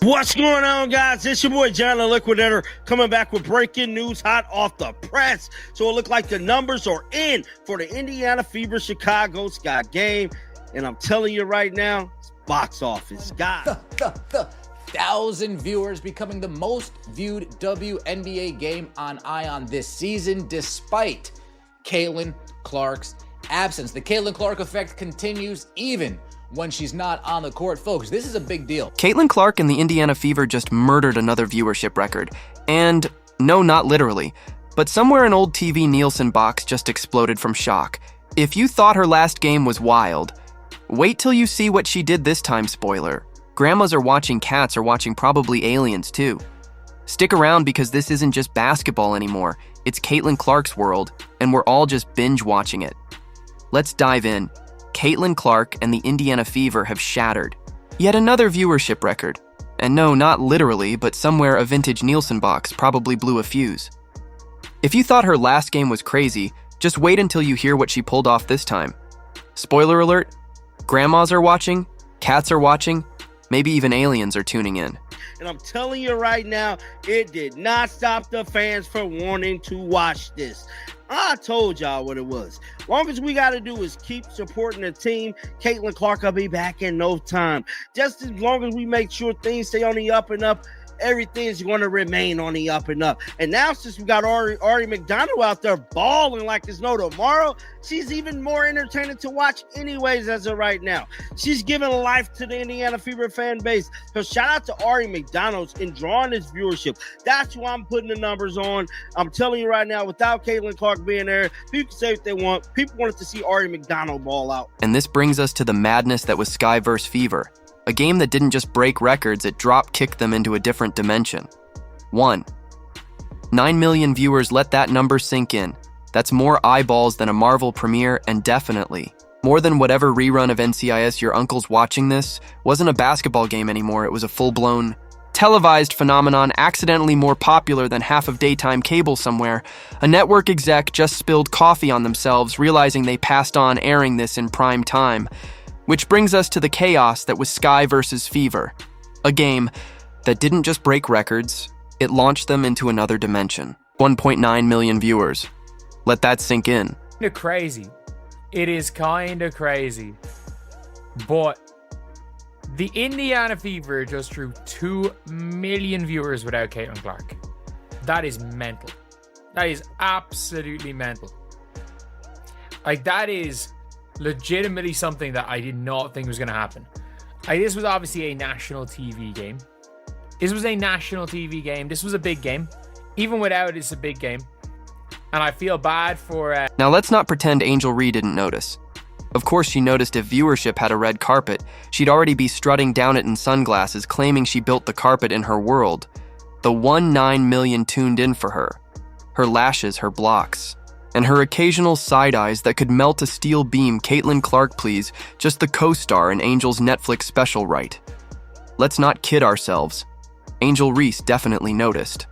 What's going on, guys? It's your boy John the Liquidator coming back with breaking news hot off the press. So it looked like the numbers are in for the Indiana Fever Chicago Sky game. And I'm telling you right now, it's box office. God. The 1,000 viewers becoming the most viewed WNBA game on ION this season, despite Caitlin Clark's absence. The Caitlin Clark effect continues even when she's not on the court. Folks, this is a big deal. Caitlin Clark and the Indiana Fever just murdered another viewership record. And no, not literally, but somewhere an old TV Nielsen box just exploded from shock. If you thought her last game was wild, wait till you see what she did this time, spoiler. Grandmas are watching cats are watching probably aliens too. Stick around because this isn't just basketball anymore. It's Caitlin Clark's world, and we're all just binge watching it. Let's dive in. Caitlin Clark and the Indiana Fever have shattered yet another viewership record. And no, not literally, but somewhere a vintage Nielsen box probably blew a fuse. If you thought her last game was crazy, just wait until you hear what she pulled off this time. Spoiler alert, grandmas are watching, cats are watching, maybe even aliens are tuning in. And I'm telling you right now, it did not stop the fans from wanting to watch this. I told y'all what it was. Long as we got to do is keep supporting the team, Caitlin Clark will be back in no time. Just as long as we make sure things stay on the up and up, everything's going to remain on the up and up. And now since we got Ari McDonald out there balling like there's no tomorrow, she's even more entertaining to watch anyways as of right now. She's giving life to the Indiana Fever fan base. So shout out to Ari McDonald in drawing this viewership. That's who I'm putting the numbers on. I'm telling you right now, without Caitlin Clark being there, people can say what they want. People wanted to see Ari McDonald ball out. And this brings us to the madness that was Sky vs. Fever. A game that didn't just break records, it drop-kicked them into a different dimension. 1. 9 million viewers, let that number sink in. That's more eyeballs than a Marvel premiere, and definitely more than whatever rerun of NCIS your uncle's watching. This wasn't a basketball game anymore, it was a full-blown televised phenomenon, accidentally more popular than half of daytime cable somewhere. A network exec just spilled coffee on themselves, realizing they passed on airing this in prime time. Which brings us to the chaos that was Sky vs. Fever, a game that didn't just break records, it launched them into another dimension. 1.9 million viewers. Let that sink in. Kinda crazy. It is kinda crazy. But the Indiana Fever just drew 2 million viewers without Caitlin Clark. That is mental. That is absolutely mental. Like, that is legitimately something that I did not think was going to happen. This was obviously a national TV game. This was a big game. Even without it, it's a big game. And I feel bad for... Now let's not pretend Angel Reese didn't notice. Of course she noticed if viewership had a red carpet, she'd already be strutting down it in sunglasses, claiming she built the carpet in her world. The 1.9 million tuned in for her. Her lashes, her blocks. And her occasional side-eyes that could melt a steel beam. Caitlin Clark, please, just the co-star in Angel's Netflix special, right? Let's not kid ourselves. Angel Reese definitely noticed.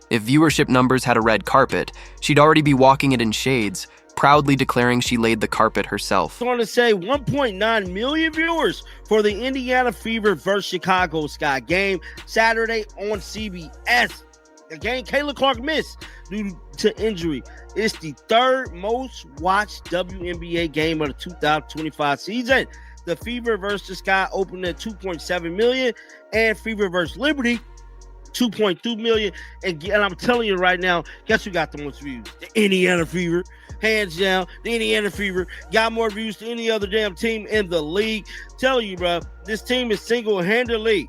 If viewership numbers had a red carpet, she'd already be walking it in shades, proudly declaring she laid the carpet herself. I want to say 1.9 million viewers for the Indiana Fever vs. Chicago Sky game Saturday on CBS. The game Caitlin Clark missed due to injury. It's the third most watched WNBA game of the 2025 season. The Fever vs. Sky opened at 2.7 million and Fever vs. Liberty 2.2 million. And I'm telling you right now, guess who got the most views? The Indiana Fever. Hands down, the Indiana Fever got more views than any other damn team in the league. Tell you, bro, this team is single-handedly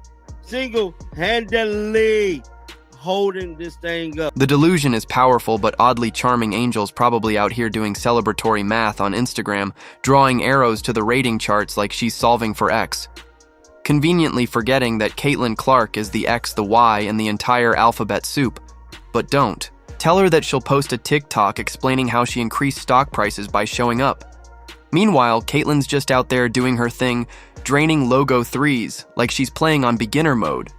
holding this thing up. The delusion is powerful, but oddly charming Angel's probably out here doing celebratory math on Instagram, drawing arrows to the rating charts like she's solving for X. Conveniently forgetting that Caitlin Clark is the X, the Y, and the entire alphabet soup. But don't. Tell her that she'll post a TikTok explaining how she increased stock prices by showing up. Meanwhile, Caitlin's just out there doing her thing, draining logo threes like she's playing on beginner mode,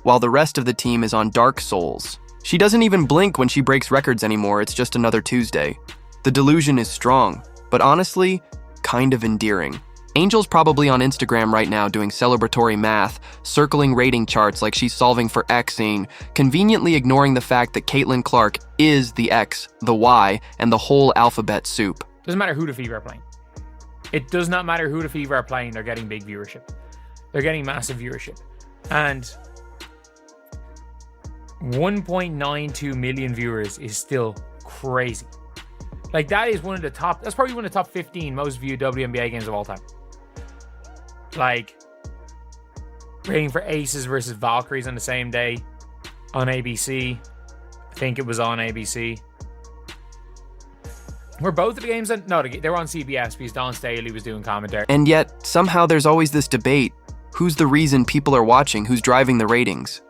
while the rest of the team is on Dark Souls. She doesn't even blink when she breaks records anymore, it's just another Tuesday. The delusion is strong, but honestly, kind of endearing. Angel's probably on Instagram right now doing celebratory math, circling rating charts like she's solving for Xing, conveniently ignoring the fact that Caitlin Clark is the X, the Y, and the whole alphabet soup. Doesn't matter who the Fever are playing. It does not matter who the Fever are playing, they're getting big viewership. They're getting massive viewership. And 1.92 million viewers is still crazy. Like, that's probably one of the top 15 most viewed WNBA games of all time. Like, rating for Aces versus Valkyries on the same day on ABC. I think it was on ABC. Were both of the games no, they were on CBS because Don Staley was doing commentary. And yet, somehow there's always this debate. Who's the reason people are watching? Who's driving the ratings?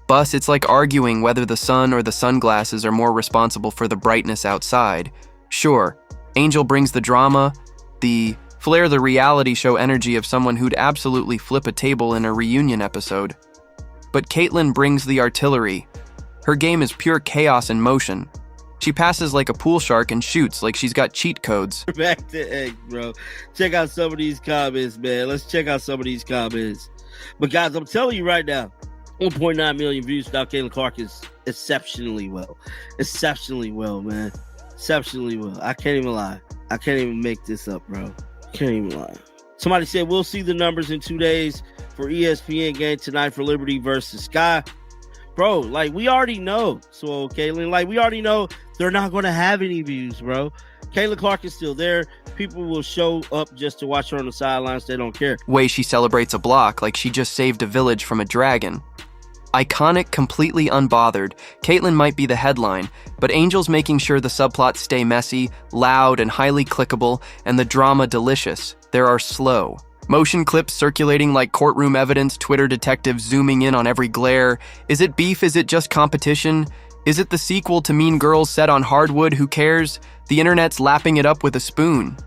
Bus, it's like arguing whether the sun or the sunglasses are more responsible for the brightness outside. Sure, Angel brings the drama, the flair, the reality show energy of someone who'd absolutely flip a table in a reunion episode. But Caitlin brings the artillery. Her game is pure chaos in motion. She passes like a pool shark and shoots like she's got cheat codes. Back to X, bro. Check out some of these comments, man. Let's check out some of these comments. But guys, I'm telling you right now, 1.9 million views without Caitlin Clark is exceptionally well. Exceptionally well, man. Exceptionally well. I can't even lie. I can't even make this up, bro. Can't even lie. Somebody said we'll see the numbers in 2 days for ESPN game tonight for Liberty versus Sky. Bro, like, we already know. So, Caitlin, like, we already know they're not going to have any views, bro. Caitlin Clark is still there. People will show up just to watch her on the sidelines. They don't care. Way she celebrates a block like she just saved a village from a dragon. Iconic, completely unbothered, Caitlin might be the headline, but Angel's making sure the subplots stay messy, loud, and highly clickable, and the drama delicious. There are slow motion clips circulating like courtroom evidence, Twitter detectives zooming in on every glare. Is it beef? Is it just competition? Is it the sequel to Mean Girls set on hardwood? Who cares? The internet's lapping it up with a spoon.